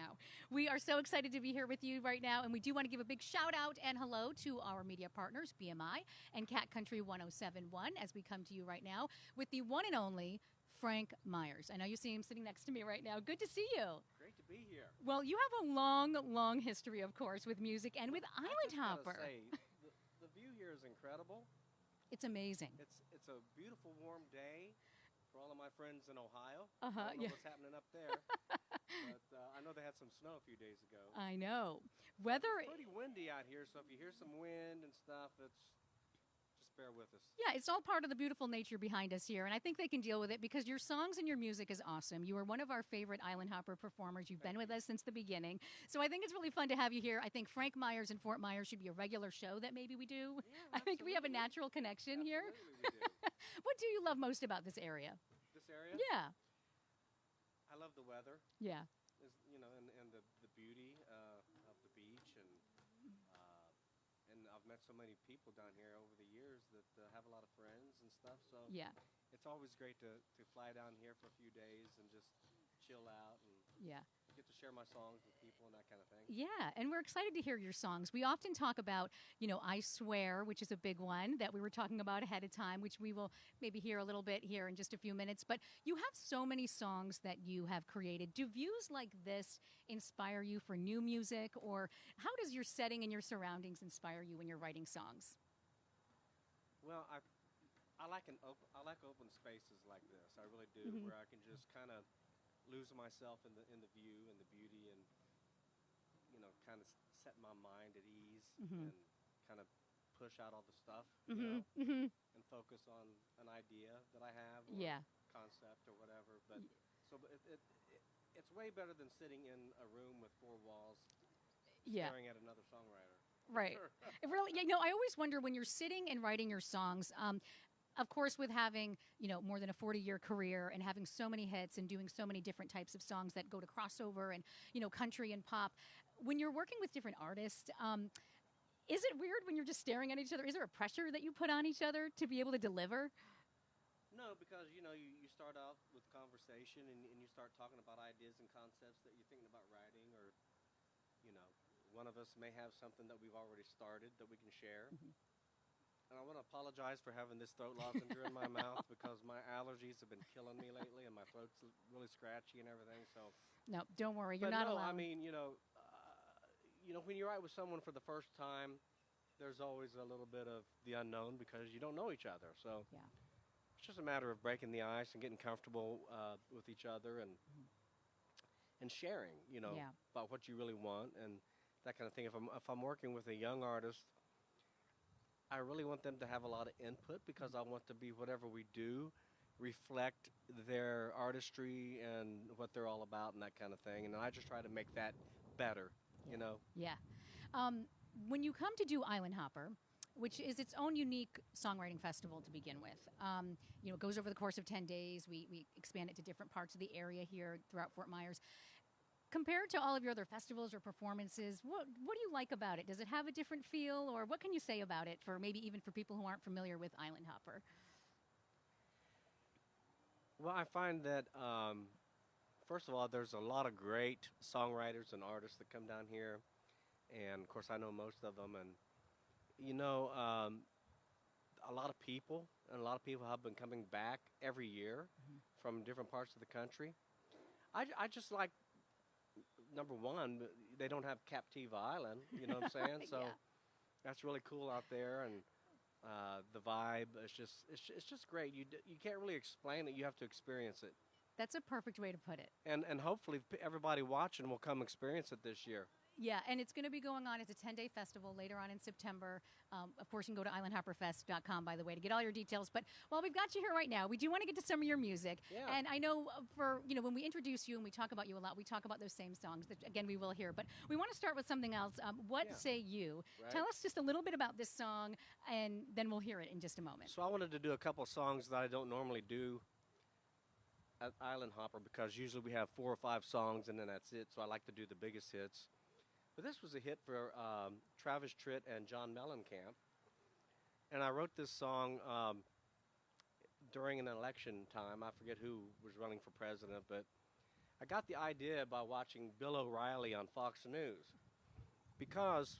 now. We are so excited to be here with you right now, and we do want to give a big shout out and hello to our media partners, BMI and Cat Country 1071, as we come to you right now with the one and only Frank Myers. I know you see him sitting next to me right now. Good to see you. Great to be here. Well, you have a long, long history, of course, with music and with Island Hopper. Say, the view here is incredible. It's amazing. It's a beautiful, warm day for all of my friends in Ohio. I don't know what's happening up there, but I know they had some snow a few days ago. I know. Weather. It's pretty windy out here, so if you hear some wind and stuff, just bear with us. Yeah, it's all part of the beautiful nature behind us here, and I think they can deal with it because your songs and your music is awesome. You are one of our favorite Island Hopper performers. You've been with us since the beginning, so I think it's really fun to have you here. I think Frank Myers and Fort Myers should be a regular show that maybe we do. Yeah, I think we have a natural connection here. We do. What do you love most about this area? This area? Yeah. I love the weather. Yeah. And the beauty of the beach, and I've met so many people down here over the years that have a lot of friends and stuff. So Yeah. it's always great to fly down here for a few days and just chill out and Yeah. get to share my songs with people and that kind of thing. Yeah, and we're excited to hear your songs. We often talk about, I Swear, which is a big one that we were talking about ahead of time, which we will maybe hear a little bit here in just a few minutes. But you have so many songs that you have created. Do views like this inspire you for new music, or how does your setting and your surroundings inspire you when you're writing songs? Well, I like open spaces like this. I really do, where I can just kind of lose myself in the view and the beauty, and kind of set my mind at ease and kind of push out all the stuff, and focus on an idea that I have, or concept or whatever. But it's way better than sitting in a room with four walls, staring at another songwriter. Right. It really, I always wonder when you're sitting and writing your songs. Of course, with having, more than a 40-year career and having so many hits and doing so many different types of songs that go to crossover and, country and pop, when you're working with different artists, is it weird when you're just staring at each other? Is there a pressure that you put on each other to be able to deliver? No, because, you start out with conversation and you start talking about ideas and concepts that you're thinking about writing, or, one of us may have something that we've already started that we can share. And I want to apologize for having this throat lozenge in my mouth because my allergies have been killing me lately, and my throat's really scratchy and everything. So no, don't worry, you're not alone. I mean, when you write with someone for the first time, there's always a little bit of the unknown because you don't know each other. So it's just a matter of breaking the ice and getting comfortable with each other and sharing, about what you really want and that kind of thing. If I'm working with a young artist, I really want them to have a lot of input because I want to be whatever we do reflect their artistry and what they're all about and that kind of thing. And I just try to make that better, Yeah. When you come to do Island Hopper, which is its own unique songwriting festival to begin with, it goes over the course of 10 days. We expand it to different parts of the area here throughout Fort Myers. Compared to all of your other festivals or performances, what do you like about it? Does it have a different feel, or what can you say about it for maybe even for people who aren't familiar with Island Hopper? Well, I find that, first of all, there's a lot of great songwriters and artists that come down here, and of course I know most of them, and a lot of people have been coming back every year from different parts of the country. I just like, number one, they don't have Captiva Island, you know what I'm saying? So that's really cool out there, and the vibe, it's just great. You can't really explain it, you have to experience it. That's a perfect way to put it. And hopefully everybody watching will come experience it this year. Yeah, and it's going to be going on. It's a 10-day festival later on in September. Of course, you can go to islandhopperfest.com, by the way, to get all your details. But while we've got you here right now, we do want to get to some of your music. Yeah. And I know when we introduce you and we talk about you a lot, we talk about those same songs that, again, we will hear. But we want to start with something else. What Say You? Right. Tell us just a little bit about this song, and then we'll hear it in just a moment. So I wanted to do a couple of songs that I don't normally do at Island Hopper because usually we have 4 or 5 songs and then that's it. So I like to do the biggest hits. But this was a hit for Travis Tritt and John Mellencamp. And I wrote this song during an election time. I forget who was running for president, but I got the idea by watching Bill O'Reilly on Fox News because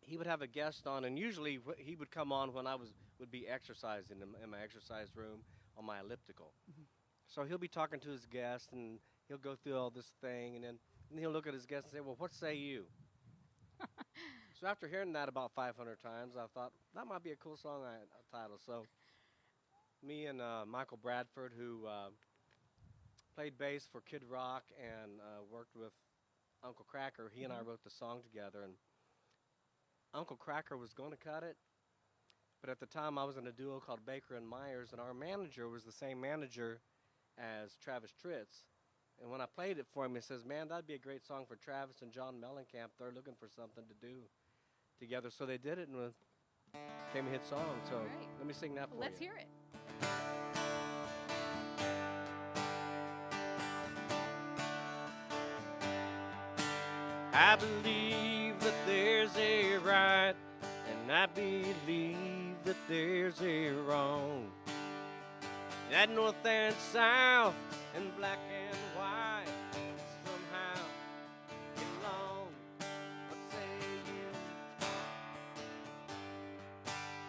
he would have a guest on, and usually he would come on when I would be exercising in my exercise room on my elliptical. So he'll be talking to his guest, and he'll go through all this thing, and then he'll look at his guest and say, "Well, what say you?" So after hearing that about 500 times, I thought that might be a cool song title. So me and Michael Bradford, who played bass for Kid Rock and worked with Uncle Kracker, he and I wrote the song together. And Uncle Kracker was going to cut it, but at the time I was in a duo called Baker and Myers, and our manager was the same manager as Travis Tritz. And when I played it for him, he says, "Man, that'd be a great song for Travis and John Mellencamp. They're looking for something to do together." So they did it, and it became a hit song. So right. let me sing that for Let's you. hear it. I believe that there's a right, and I believe that there's a wrong. That north and south, and black and white, somehow get along. What say you?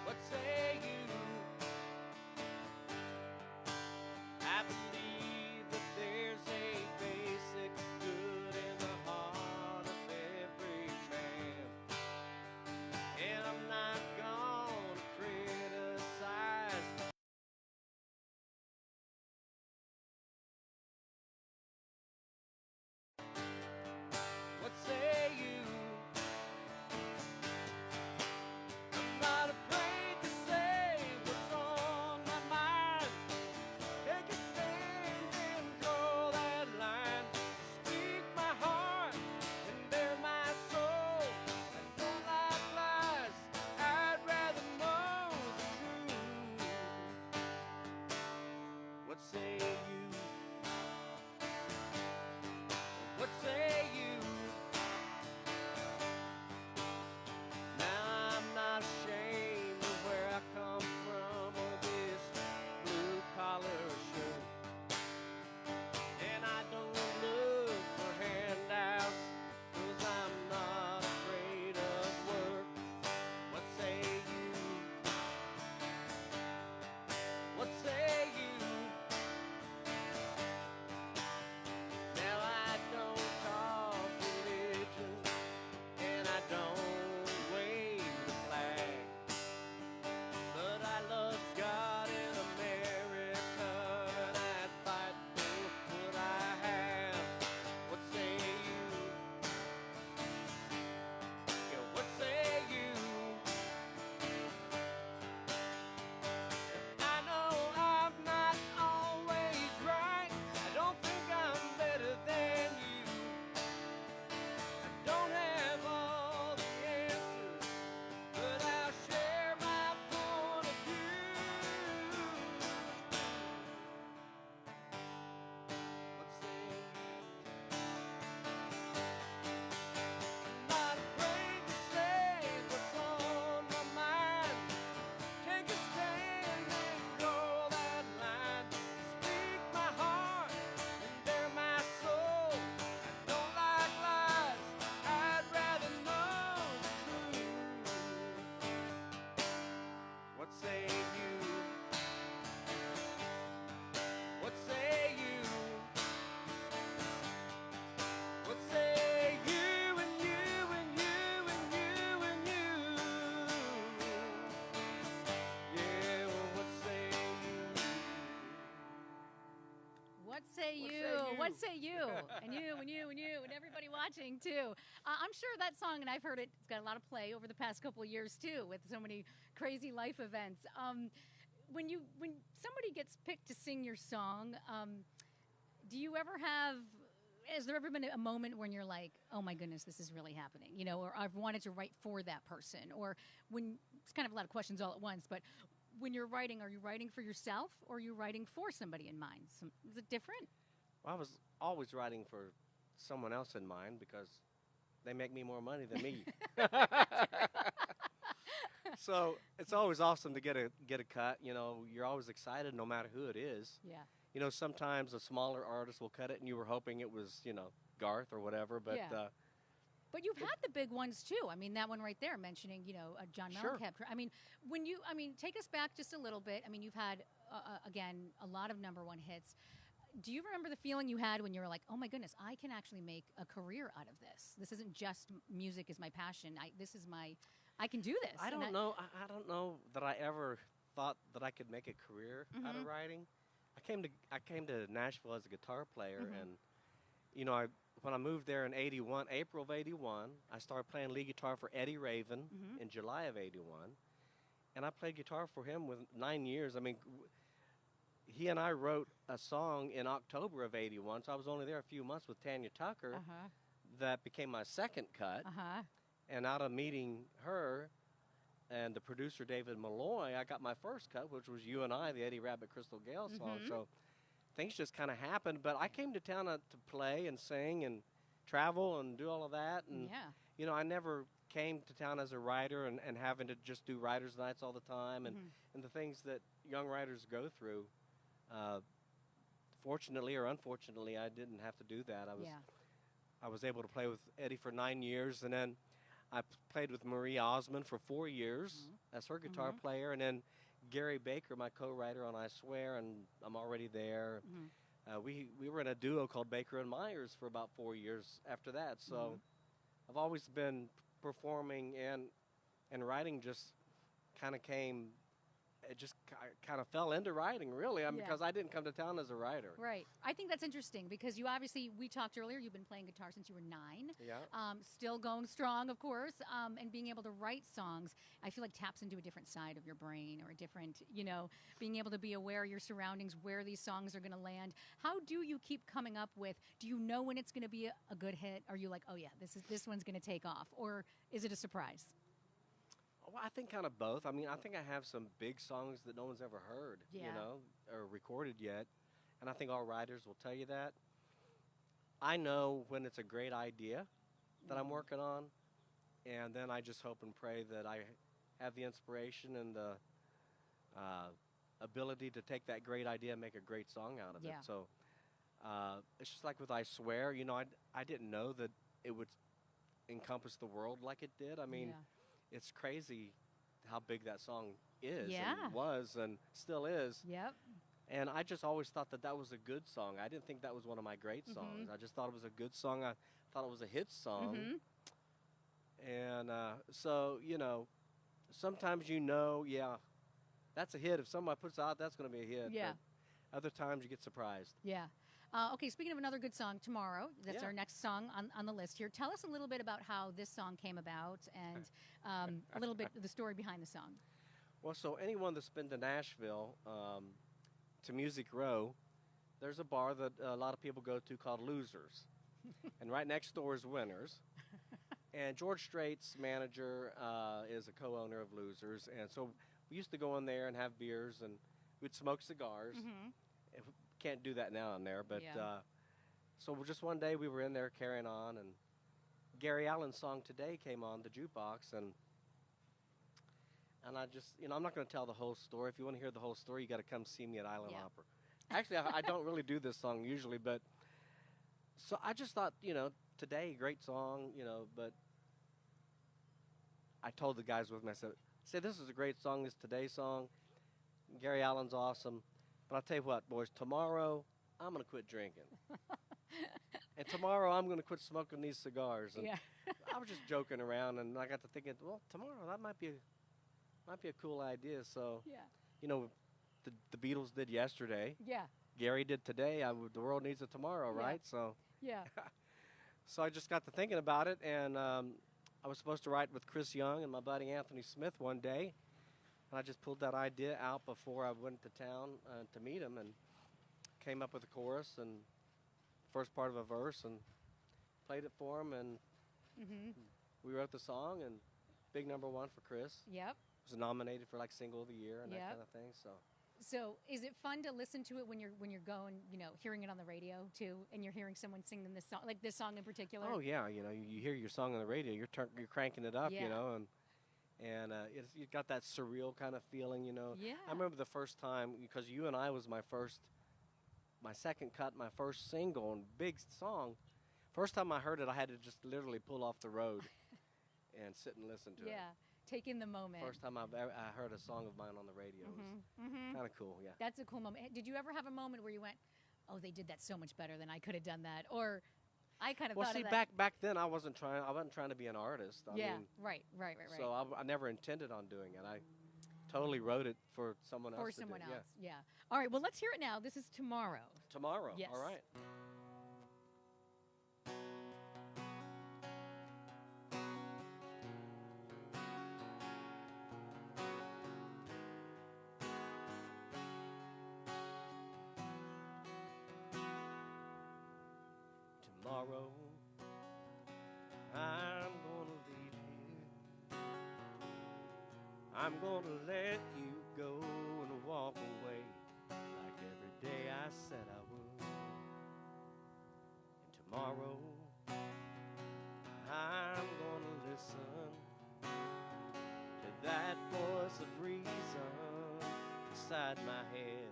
What say you? I believe that there's a basic good in the heart of every man, and I'm not gonna criticize. What say you? I'm not afraid to say what's on my mind. Take a stand and draw that line. Speak my heart and bare my soul. I don't like lies. I'd rather know the truth. What say you? What say you? Now I'm not ashamed of where I come from or this blue collar shirt. And I don't look for handouts, 'cause I'm not afraid of work. What say you? What say you? Now I don't talk religion, and I don't wave the flag, but I love God in America, and I'd fight for what I have. What say you? Yeah, what say you? I know I'm not always right. I don't think I'm better than you. I don't have all the answers, but I'll share my point of view. What say you? I'm not afraid to say what's on my mind. Take a stand and draw that line. Speak my heart and bare my soul. I don't like lies. I'd rather know the truth. What say you? What say you? What say you and you and you and you and you? Yeah, well, what say you? What say you? What say you? And you and you and you and everybody watching too. I'm sure that song, and I've heard it. It's got a lot of play over the past couple of years too, with so many crazy life events. When somebody gets picked to sing your song, do you ever have? Has there ever been a moment when you're like, "Oh my goodness, this is really happening," you know, or I've wanted to write for that person, or when it's kind of a lot of questions all at once, but when you're writing, are you writing for yourself or are you writing for somebody in mind? Is it different? Well, I was always writing for someone else in mind because they make me more money than me. So it's always awesome to get a cut. You know, you're always excited no matter who it is. Yeah. you know, sometimes a smaller artist will cut it, and you were hoping it was, you know, Garth or whatever. But but you've had the big ones too. I mean, that one right there, mentioning John Sure. Mellencamp. I mean, take us back just a little bit. I mean, you've had again a lot of number one hits. Do you remember the feeling you had when you were like, oh my goodness, I can actually make a career out of this? This isn't just music is my passion. I can do this. I don't know. I don't know that I ever thought that I could make a career out of writing. I came to Nashville as a guitar player, and you know, when I moved there in '81, April of '81, I started playing lead guitar for Eddie Raven in July of '81, and I played guitar for him with 9 years. I mean, he and I wrote a song in October of '81, so I was only there a few months with Tanya Tucker. That became my second cut. And out of meeting her and the producer David Malloy, I got my first cut, which was You and I, the Eddie Rabbit Crystal Gale song. So things just kind of happened. But I came to town to play and sing and travel and do all of that. And, you know, I never came to town as a writer and having to just do writers' nights all the time and the things that young writers go through. Fortunately or unfortunately, I didn't have to do that. I was able to play with Eddie for 9 years, and then I played with Marie Osmond for 4 years as her guitar player, and then Gary Baker, my co-writer on I Swear, and I'm Already There. We were in a duo called Baker and Myers for about 4 years after that. So I've always been performing, and writing just kind of came. It just kind of fell into writing, really, because I didn't come to town as a writer. Right. I think that's interesting because we talked earlier, you've been playing guitar since you were 9. Yeah. Still going strong, of course, and being able to write songs, I feel like taps into a different side of your brain or a different, being able to be aware of your surroundings, where these songs are going to land. How do you keep coming up with, do you know when it's going to be a good hit? Are you like, oh yeah, this one's going to take off? Or is it a surprise? Well, I think kind of both. I mean, I think I have some big songs that no one's ever heard, or recorded yet. And I think all writers will tell you that. I know when it's a great idea that I'm working on, and then I just hope and pray that I have the inspiration and the ability to take that great idea and make a great song out of it. So it's just like with I Swear, I didn't know that it would encompass the world like it did. I mean, it's crazy how big that song is and was and still is. Yep. And I just always thought that was a good song. I didn't think that was one of my great songs. I just thought it was a good song. I thought it was a hit song. And so, sometimes that's a hit. If somebody puts it out, that's going to be a hit. Yeah. But other times you get surprised. Yeah. Okay, speaking of another good song, Tomorrow, that's our next song on the list here. Tell us a little bit about how this song came about and a little bit of the story behind the song. Well, so anyone that's been to Nashville, to Music Row, there's a bar that a lot of people go to called Losers. And right next door is Winners. And George Strait's manager is a co-owner of Losers. And so we used to go in there and have beers, and we'd smoke cigars. Can't do that now in there, but so just one day we were in there carrying on, and Gary Allan's song Today came on the jukebox, and I just, I'm not going to tell the whole story. If you want to hear the whole story, you got to come see me at Island Hopper. Actually, I don't really do this song usually, but so I just thought, Today, great song, but I told the guys with me, I said, this is a great song, this Today song. Gary Allan's awesome. But I'll tell you what, boys, tomorrow I'm going to quit drinking. And tomorrow I'm going to quit smoking these cigars. And I was just joking around, and I got to thinking, well, tomorrow that might be a cool idea. So, the Beatles did yesterday. Yeah. Gary did today. The world needs it tomorrow, right? So, so I just got to thinking about it, and I was supposed to write with Chris Young and my buddy Anthony Smith one day. And I just pulled that idea out before I went to town to meet him, and came up with a chorus and first part of a verse and played it for him, and we wrote the song, and big number one for Chris. Yep. Was nominated for like single of the year and that kind of thing. So is it fun to listen to it when you're going, hearing it on the radio too, and you're hearing someone sing this song, like this song in particular? Oh yeah, you hear your song on the radio, you're cranking it up, and it's got that surreal kind of feeling, Yeah. I remember the first time, because You and I was my first my second cut, my first single and big song. First time I heard it, I had to just literally pull off the road and sit and listen to it. Yeah, take in the moment. First time I heard a song of mine on the radio. It was kind of cool, yeah. That's a cool moment. Did you ever have a moment where you went, "Oh, they did that so much better than I could have done that," or I kind of Well, thought see, of that. back then I wasn't trying to be an artist. I Yeah, mean, right. so I never intended on doing it. I totally wrote it for someone else. For to someone do. else. Yeah. All right. Well, let's hear it now. This is Tomorrow. Tomorrow. Yes. All right. Tomorrow, I'm gonna leave here. I'm gonna let you go and walk away like every day I said I would. And tomorrow, I'm gonna listen to that voice of reason inside my head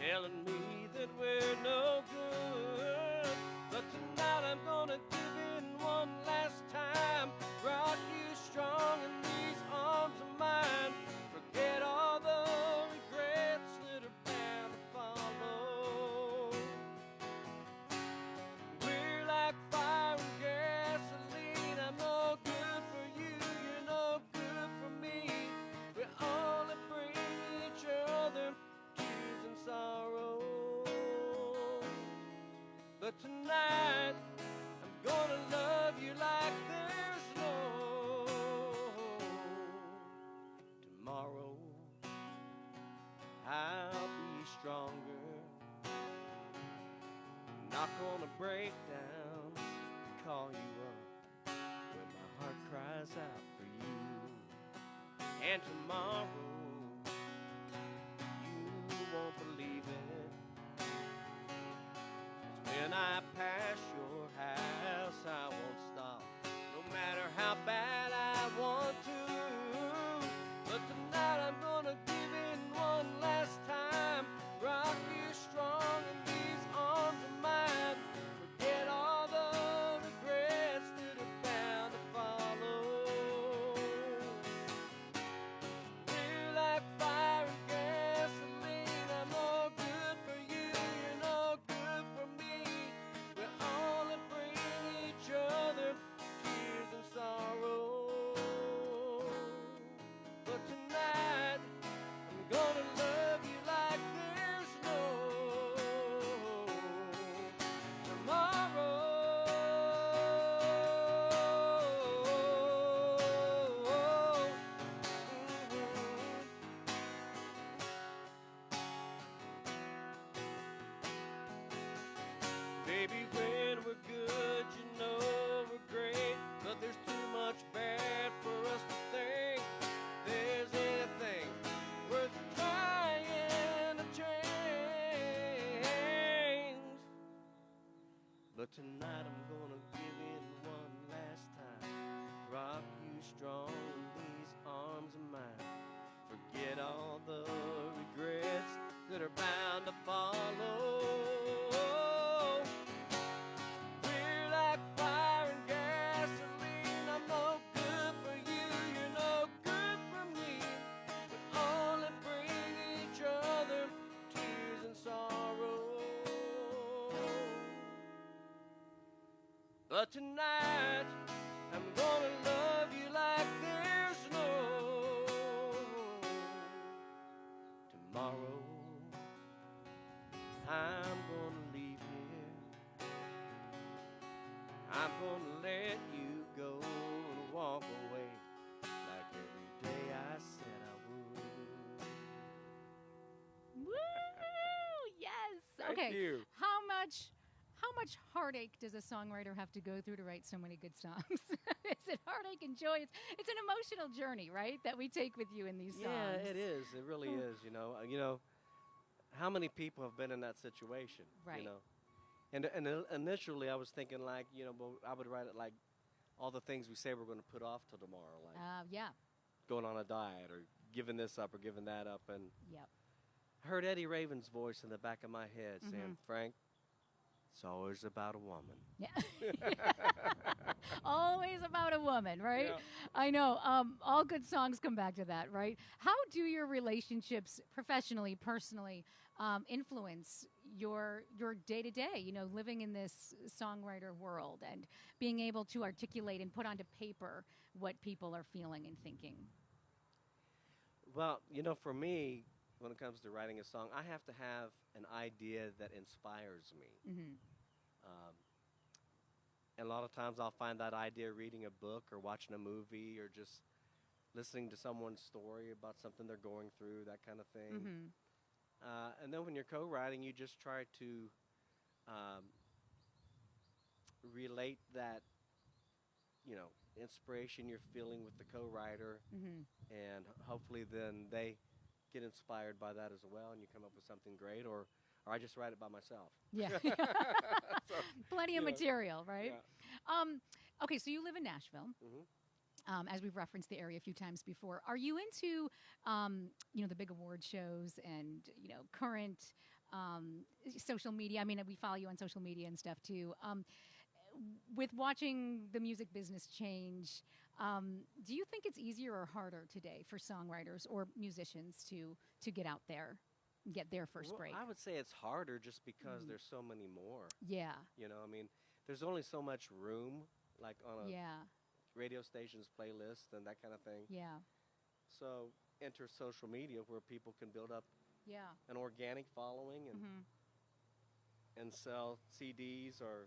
telling me that we're no good. But tonight I'm gonna give in one last time, rock you strong in these arms of mine. Forget all the regrets that are bound to follow. We're like fire and gasoline. I'm no good for you, you're no good for me. We only bring each other tears and sorrow. But tonight, I'm gonna love you like there's no tomorrow. I'll be stronger, not gonna break down and call you up when my heart cries out for you. And tomorrow, you won't believe it. When I pass your house, I won't stop, no matter how bad I want to. But tonight I'm gonna give in one last time, rock you strong in these arms of mine. Forget all the regrets that are bound to follow. We're like fire and gasoline. I'm no good for you, you're no good for me. We only bring each other tears and sorrow. But tonight, I'm gonna love you like there's no tomorrow. Baby, when we're good, you know we're great, but there's too much bad for us to think there's anything worth trying to change. But tonight I'm gonna give in one last time, rock you strong in these arms of mine. Forget all the regrets that are bound to follow. We're like fire and gasoline. I'm no good for you, you're no good for me. We only bring each other tears and sorrow. But tonight, I'm gonna love you like there's no tomorrow. I'm gonna leave here. I'm gonna let you go and walk away like every day I said I would. Woo! Yes. Thank Okay. you. How much heartache does a songwriter have to go through to write so many good songs? Is it heartache and joy? It's an emotional journey, right? That we take with you in these songs. Yeah, it is. It really is. You know, how many people have been in that situation? Right. You know, and initially I was thinking like, well, I would write it like all the things we say we're going to put off till tomorrow, like Yeah. going on a diet or giving this up or giving that up, and Yep. I heard Eddie Raven's voice in the back of my head Mm-hmm. saying, Frank, it's always about a woman. Yeah. Always about a woman, right? Yeah. I know. All good songs come back to that, right? How do your relationships, professionally, personally, influence your day to day? You know, living in this songwriter world and being able to articulate and put onto paper what people are feeling and thinking. Well, for me, when it comes to writing a song, I have to have an idea that inspires me. Mm-hmm. Um, and a lot of times I'll find that idea reading a book or watching a movie or just listening to someone's story about something they're going through, that kind of thing. Mm-hmm. And then when you're co-writing, you just try to um, relate that, inspiration you're feeling with the co-writer, Mm-hmm. and hopefully then they get inspired by that as well, and you come up with something great, or I just write it by myself. Yeah. So, Plenty of you know, material, right? yeah. Okay, so you live in Nashville. Mhm. As we've referenced the area a few times before. Are you into, the big award shows and, current social media? I mean, we follow you on social media and stuff too. With watching the music business change, do you think it's easier or harder today for songwriters or musicians to get out there and get their first Well, break? I would say it's harder just because Mm. there's so many more. Yeah, I mean, there's only so much room, like on a yeah, radio station's playlist and that kind of thing. yeah, So enter social media where people can build up yeah. an organic following and, Hmm. and sell CDs or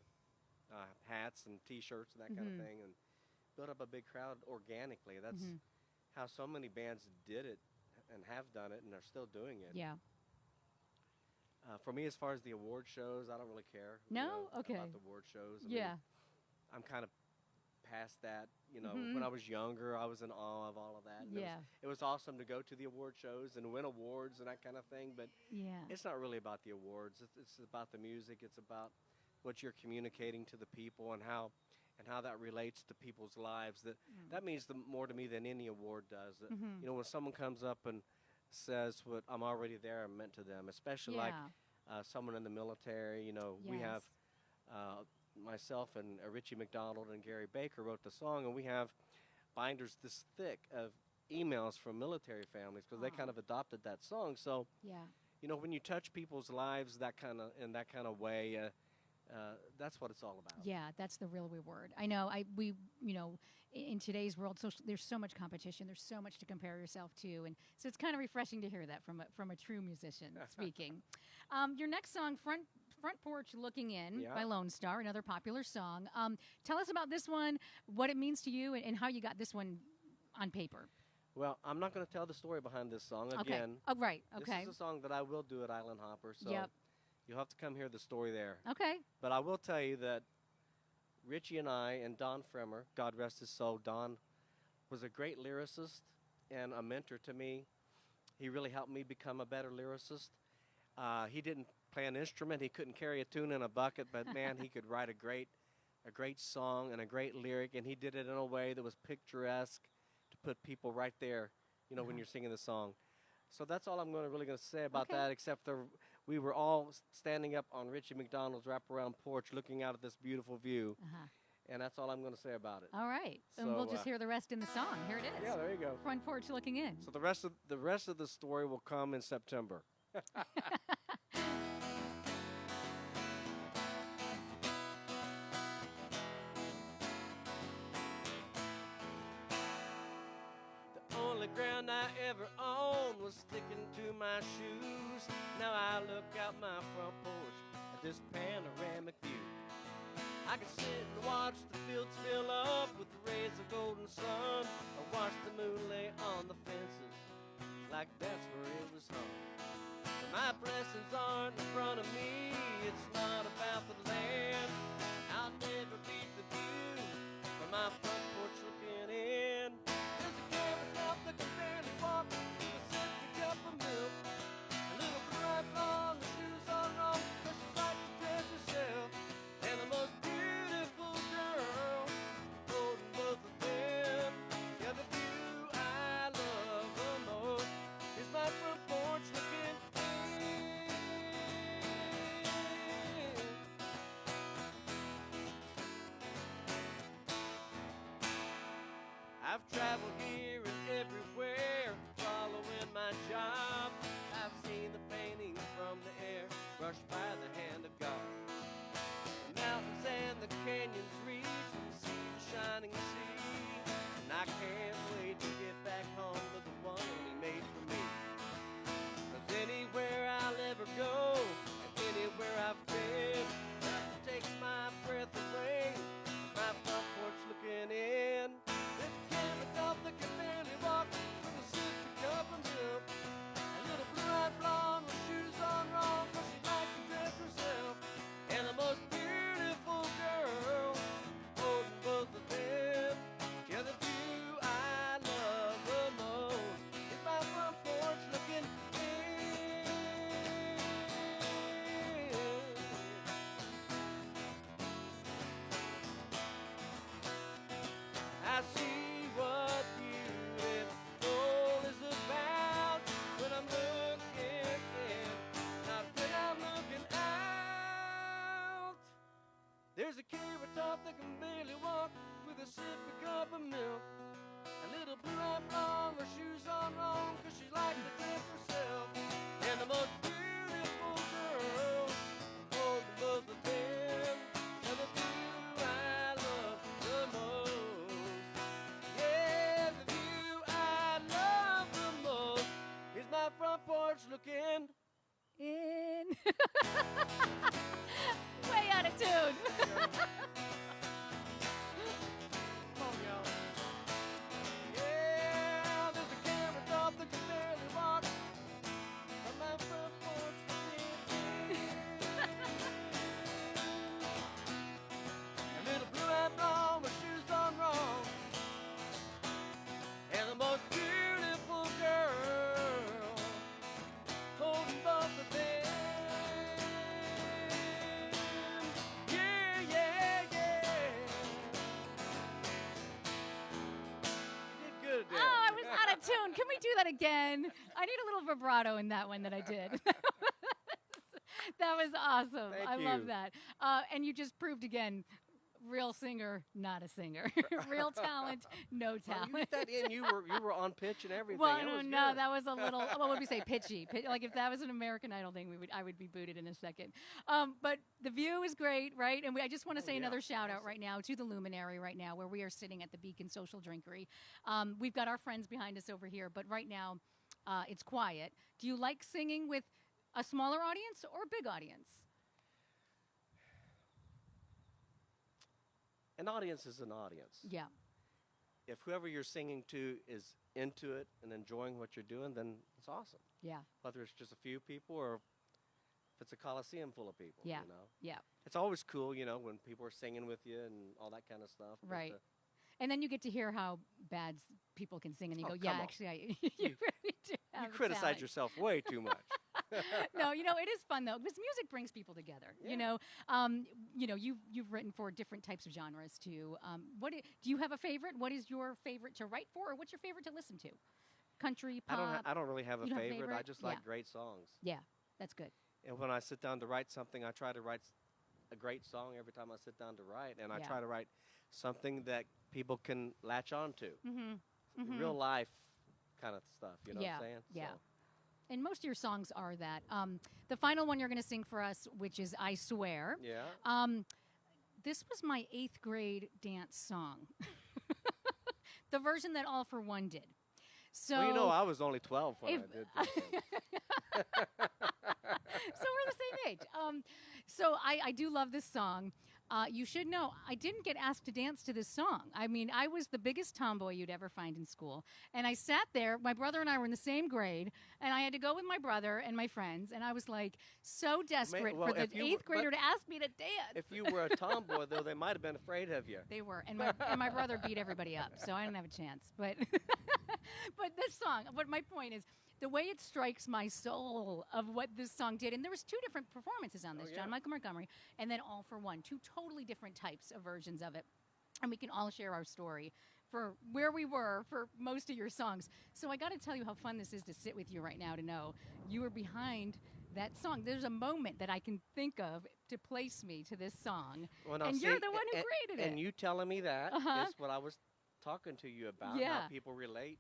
hats and T-shirts and that kind of Mhm. thing, and build up a big crowd organically. That's Mhm. how so many bands did it and have done it and are still doing it. Yeah. For me, as far as the award shows, I don't really care. No? Okay. About the award shows. I Yeah. mean, I'm kind of past that. Mhm. When I was younger, I was in awe of all of that. And Yeah. it was awesome to go to the award shows and win awards and that kind of thing. But Yeah. it's not really about the awards. It's about the music. It's about what you're communicating to the people and how that relates to people's lives. That means more to me than any award does. That, Mhm. when someone comes up and says what I'm already there and meant to them, especially like someone in the military. We have myself and Richie McDonald and Gary Baker wrote the song, and we have binders this thick of emails from military families because they Aw. kind of adopted that song. So, Yeah. when you touch people's lives in that kind of way, that's what it's all about. Yeah, that's the real reward. I know. In today's world, there's so much competition. There's so much to compare yourself to, and so it's kind of refreshing to hear that from a true musician speaking. Your next song, Front Porch Looking In Yeah. by Lone Star, another popular song. Tell us about this one, what it means to you, and how you got this one on paper. Well, I'm not going to tell the story behind this song Okay. again. Oh, right. Okay. This is a song that I will do at Island Hopper, so Yep. you'll have to come hear the story there. Okay. But I will tell you that Richie and I and Don Fremer, God rest his soul, Don was a great lyricist and a mentor to me. He really helped me become a better lyricist. He didn't play an instrument. He couldn't carry a tune in a bucket, but man, he could write a great song and a great lyric, and he did it in a way that was picturesque to put people right there, when you're singing the song. So that's all I'm really going to say about Okay. that, except we were all standing up on Richie McDonald's wraparound porch looking out at this beautiful view, Uh-huh. and that's all I'm going to say about it. All right. And So, we'll just hear the rest in the song. Here it is. Yeah, there you go. Front Porch Looking In. So the rest of the story will come in September. The only ground I ever owned was sticking to my shoes. Now I look out my front porch at this panoramic view. I can sit and watch the fields fill up with the rays of golden sun, or watch the moon lay on the fences like that's where it was hung. But my blessings aren't in front of me, it's not about the land. I'll never beat the view from my front porch looking in. There's a carrot top that can barely walk, to a sippy cup of milk. A little gripe on the shoes on wrong, but she's like to dress herself. And the most beautiful girl I've traveled here and everywhere, following my job. I've seen the paintings from the air, brushed by the hand of God. The mountains and the canyons reach and see the shining sea. And I can't wait to get back home to the one He made for me. 'Cause anywhere I'll ever go, and anywhere I've been, nothing takes my breath away. My front porch looking in. There's a kid with dog that can barely walk with a sippy cup of milk. A little blue-eyed blonde with shoes on wrong 'cause she likes to dress herself. And the most beautiful girl holding both of them. Yeah, the view I love the most is my front porch looking in. I see what beautiful is about when I'm looking in, not when I'm looking out. There's a carrot top that can barely walk with a sippy cup of milk. A little blue-eyed blonde with shoes on wrong 'cause she likes to dress herself. And the most beautiful girl holding both of them. And the view I love the most. Yeah, the view I love the most is my front porch looking. In. Way out of tune. Come on, y'all. Yeah, there's a carrot top that can barely walk from my front porch looking. A little blue-eyed blonde with shoes on wrong. And the most beautiful girl holding both of them. Yeah, yeah, yeah. You did good there. Oh, I was out of tune. Can we do that again? I need a little vibrato in that one that I did. That was awesome. Thank I love you. that. And you just proved again, real singer, not a singer. Real talent, no Well, talent. you get that in. You were on pitch and everything. Well, That no, was no, good. that was a little. What would we say? Pitchy. Like if that was an American Idol thing, I would be booted in a second. But the view is great, right? And I just want to Oh, say yeah. another shout out Awesome. right now to the Luminary right now, where we are sitting at the Beacon Social Drinkery. We've got our friends behind us over here, but right now it's quiet. Do you like singing with a smaller audience or a big audience? An audience is an audience. Yeah, If whoever you're singing to is into it and enjoying what you're doing, then it's awesome. yeah, Whether it's just a few people or if it's a coliseum full of people. Yeah. You know, yeah. it's always cool, when people are singing with you and all that kind of stuff. but, Right. And then you get to hear how bad people can sing, and you Oh, go, "Yeah, come on. actually, you really do you have criticize talent." yourself way too much. No, it is fun though because music brings people together. Yeah. You've written for different types of genres too. Do you have a favorite? What is your favorite to write for, or what's your favorite to listen to? Country, pop. I don't really have a You don't have a favorite. I favorite? just like Yeah. great songs. Yeah, that's good. And when I sit down to write something, I try to write a great song every time I sit down to write. And I Yeah. try to write something that people can latch on to. Mm-hmm. Real life kind of stuff, you know Yeah, what I'm saying? yeah. So, And most of your songs are that. The final one you're going to sing for us, which is "I Swear." yeah. This was my 8th grade dance song. The version that All for One did. So Well, I was only 12 when if- I did this. So we're the same age. So I do love this song. You should know, I didn't get asked to dance to this song. I mean, I was the biggest tomboy you'd ever find in school. And I sat there, my brother and I were in the same grade, and I had to go with my brother and my friends, and I was like so desperate well, for the if you 8th were- grader but to ask me to dance. If you were a tomboy, though, they might have been afraid of you. They were, and my brother beat everybody up, so I didn't have a chance. But but this song, but my point is the way it strikes my soul of what this song did, and there was 2 different performances on this, Oh, yeah. John Michael Montgomery, and then All for One, 2 totally different types of versions of it, and we can all share our story for where we were for most of your songs. So I got to tell you how fun this is to sit with you right now to know you were behind that song. There's a moment that I can think of to place me to this song. Well, now, And see, you're the one who and, created and it. you telling me that is Uh-huh. what I was talking to you about Yeah. how people relate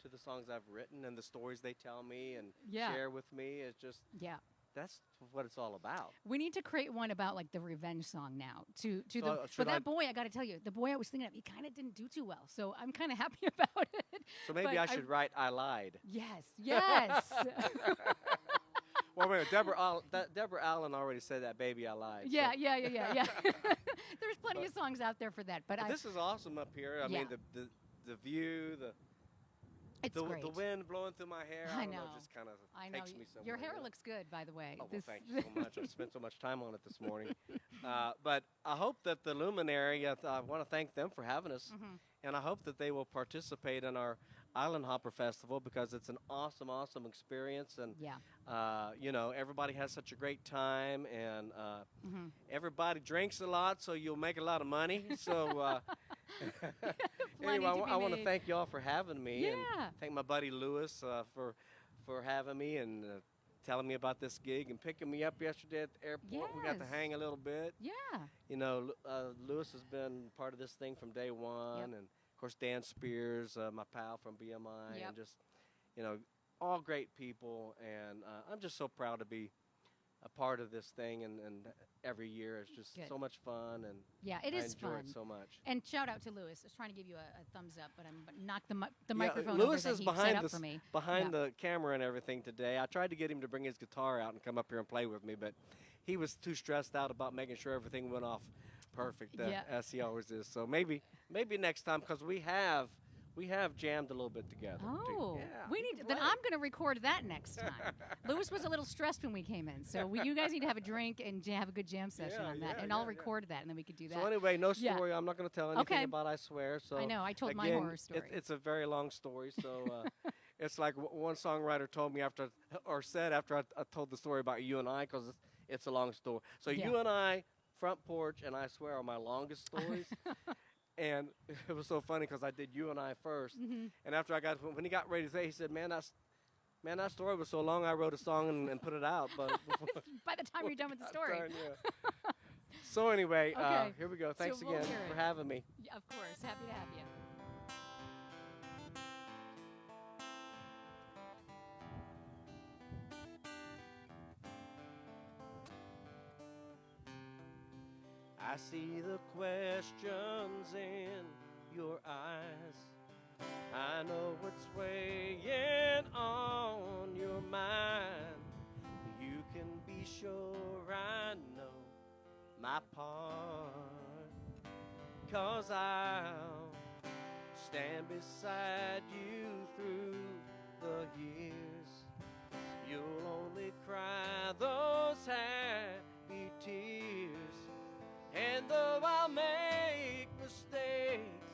to the songs I've written and the stories they tell me and Yeah. share with me. It's just Yeah. that's what it's all about. We need to create one about like the revenge song now. To So, the should but I- that boy, I got to tell you, the boy I was thinking of, he kind of didn't do too well. So I'm kind of happy about it. So maybe But I should write "I lied." Yes. Yes. Well, wait, Deborah Allen already said that. Baby, I lied. yeah. So- Yeah. Yeah. Yeah. Yeah. There's plenty of songs out there for that, but But I. this is awesome up here. I Yeah. mean, the view, It's the great. wind blowing through my hair. I I don't know, know. just kind of I know. takes me somewhere. Your hair yeah. looks good, by the way. Oh, well, thank you so much. I've spent so much time on it this morning. But I hope that the Luminary, I want to thank them for having us. Mhm. And I hope that they will participate in our Island Hopper Festival because it's an awesome, awesome experience. And, Yeah. you know, everybody has such a great time. And Mhm. everybody drinks a lot, so you'll make a lot of money. So, Plenty anyway, to be I want to made. thank y'all for having me. And Yeah. thank my buddy Lewis for having me and telling me about this gig and picking me up yesterday at the airport. We got to Yes. hang a little bit. Yeah. You know, Lewis has been part of this thing from day one. Yep. And, of course, Dan Spears, my pal from BMI. Yep. And just, you know, all great people. And I'm just so proud to be a part of this thing. And every year it's just Good. so much fun. And Yeah. It I is enjoy fun. it so much. And shout out to Lewis. I was trying to give you a thumbs up, but I'm knocked the Yeah, microphone Lewis over is that he behind set up the for me. behind Yeah. the camera and everything today. I tried to get him to bring his guitar out and come up here and play with me, but he was too stressed out about making sure everything went off perfect, Yeah. as he always is. So maybe next time, because we have jammed a little bit together. Oh, Yeah, we he need. can Then play. I'm going to record that next time. Lewis was a little stressed when we came in, so you guys need to have a drink and have a good jam session Yeah, on that, yeah, and I'll yeah. record that, and then we could do that. So anyway, no Yeah. story. I'm not going to tell anything Okay. about I Swear. So I know. I told my again, horror story. It's a very long story. So it's like one songwriter told me after I told the story about You and I, because it's a long story. So Yeah. You and I, Front Porch, and I Swear are my longest stories. And it was so funny because I did You and I first. Mhm. And after when he got ready to say, he said, man, that story was so long, I wrote a song and put it out. But By the time you're done with the I'm story, done, yeah. So anyway, Okay. here we go. Thanks we'll again hear for it. having me. Yeah, of course, happy to have you. I see the questions in your eyes. I know what's weighing on your mind. You can be sure I know my part. 'Cause I'll stand beside you through the years. You'll only cry those happy tears. And though I'll make mistakes,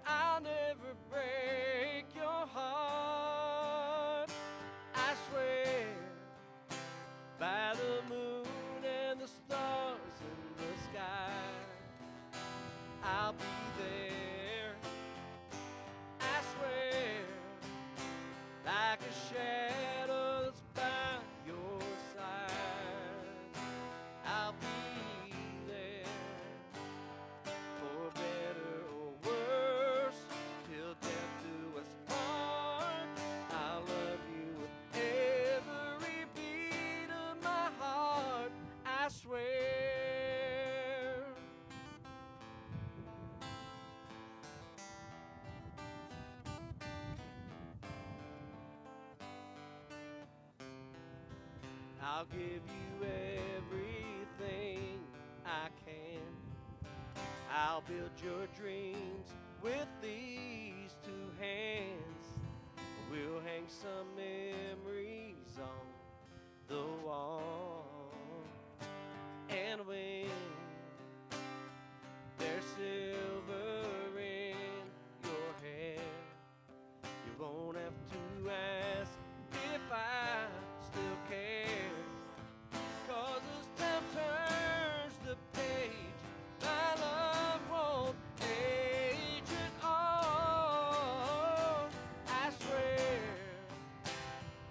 I'll never break your heart. I swear by the moon and the stars in the sky, I'll be there. I swear like a shadow that's by your side, I'll be there for better or worse till death do us part. I'll love you with every beat of my heart. I swear. I'll give you everything I can. I'll build your dreams with these two hands. We'll hang some memories on the wall. And when there's silver in your hair, you won't have to ask if I still care. 'Cause as time turns the page, my love won't age at all. I swear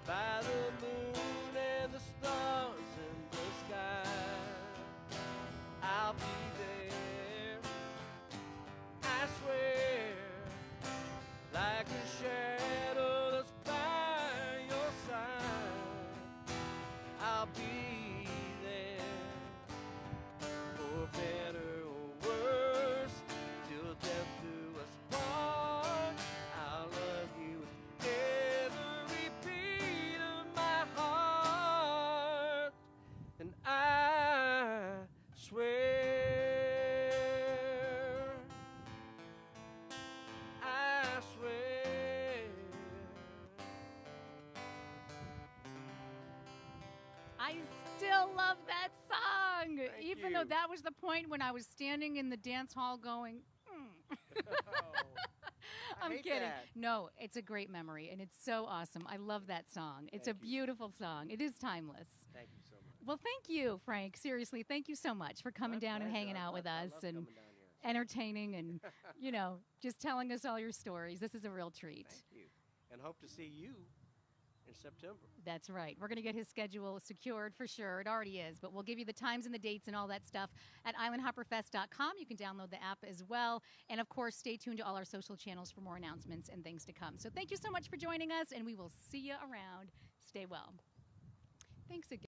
by the moon and the stars in the sky, I'll be there. know, that was the point when I was standing in the dance hall going, I I'm hate kidding. that. No, it's a great memory, and it's so awesome. I love that song. It's Thank a you. beautiful song. It is timeless. Thank you so much. Well, thank you, Frank. Seriously, thank you so much for coming My down and pleasure. hanging out with I us love and coming down here. entertaining and, you know, just telling us all your stories. This is a real treat. Thank you. And hope to see you in September. That's right. We're going to get his schedule secured for sure. It already is, but we'll give you the times and the dates and all that stuff at islandhopperfest.com. You can download the app as well. And of course, stay tuned to all our social channels for more announcements and things to come. So thank you so much for joining us, and we will see you around. Stay well. Thanks again.